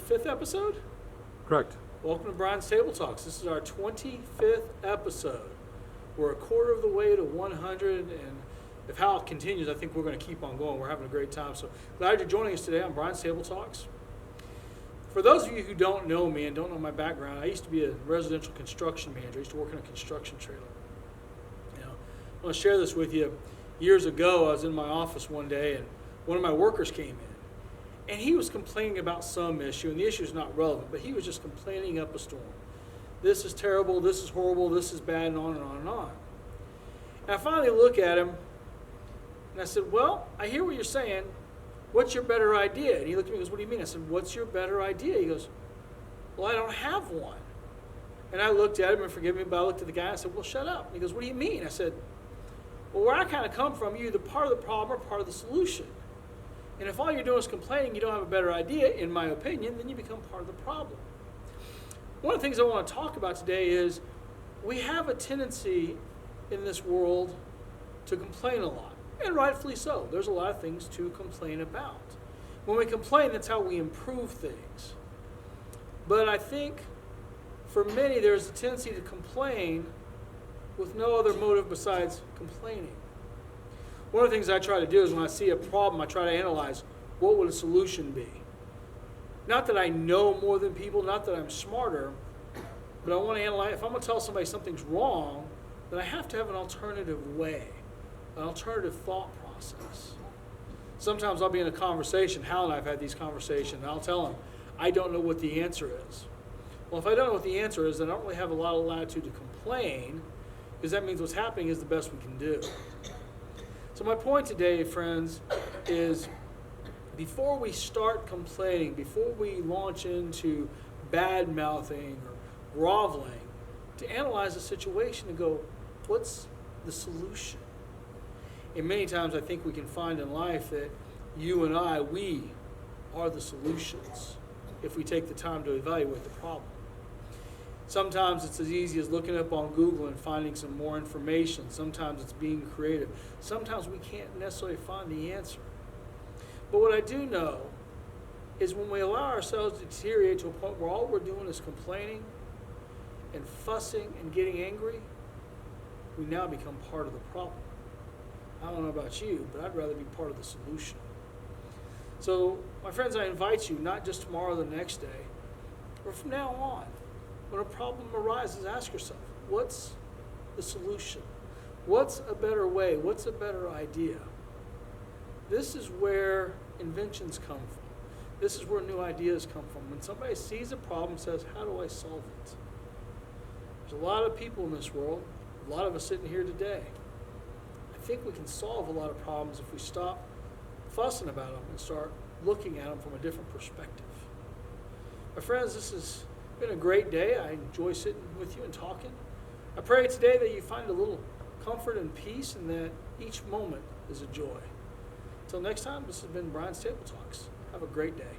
25th episode? Correct. Welcome to Brian's Table Talks. This is our 25th episode. We're a quarter of the way to 100, and if how it continues, I think we're going to keep on going. We're having a great time. So glad you're joining us today on Brian's Table Talks. For those of you who don't know me and don't know my background, I used to be a residential construction manager. I used to work in a construction trailer. I want to share this with you. Years ago, I was in my office one day, and one of my workers came in. And he was complaining about some issue, and the issue is not relevant, but he was just complaining up a storm. This is terrible, this is horrible, this is bad, and on and on and on. And I finally look at him, and I said, well, I hear what you're saying. What's your better idea? And he looked at me and goes, what do you mean? I said, what's your better idea? He goes, well, I don't have one. And I looked at him, and forgive me, but I looked at the guy, and I said, well, shut up. And he goes, what do you mean? I said, well, where I kind of come from, you're either part of the problem or part of the solution. And if all you're doing is complaining, you don't have a better idea, in my opinion, then you become part of the problem. One of the things I want to talk about today is we have a tendency in this world to complain a lot, and rightfully so. There's a lot of things to complain about. When we complain, that's how we improve things. But I think for many, there's a tendency to complain with no other motive besides complaining. One of the things I try to do is when I see a problem, I try to analyze what would a solution be. Not that I know more than people, not that I'm smarter, but I want to analyze. If I'm going to tell somebody something's wrong, then I have to have an alternative way, an alternative thought process. Sometimes I'll be in a conversation. Hal and I have had these conversations, and I'll tell him, I don't know what the answer is. Well, if I don't know what the answer is, then I don't really have a lot of latitude to complain, because that means what's happening is the best we can do. So my point today, friends, is before we start complaining, before we launch into bad-mouthing or groveling, to analyze the situation and go, what's the solution? And many times I think we can find in life that you and I, we are the solutions if we take the time to evaluate the problem. Sometimes it's as easy as looking up on Google and finding some more information. Sometimes it's being creative. Sometimes we can't necessarily find the answer. But what I do know is when we allow ourselves to deteriorate to a point where all we're doing is complaining and fussing and getting angry, we now become part of the problem. I don't know about you, but I'd rather be part of the solution. So, my friends, I invite you, not just tomorrow or the next day, but from now on, when a problem arises, ask yourself, what's the solution? What's a better way? What's a better idea? This is where inventions come from. This is where new ideas come from. When somebody sees a problem and says, how do I solve it? There's a lot of people in this world, a lot of us sitting here today. I think we can solve a lot of problems if we stop fussing about them and start looking at them from a different perspective. My friends, this has been a great day. I enjoy sitting with you and talking. I pray today that you find a little comfort and peace and that each moment is a joy. Until next time, this has been Brian's Table Talks. Have a great day.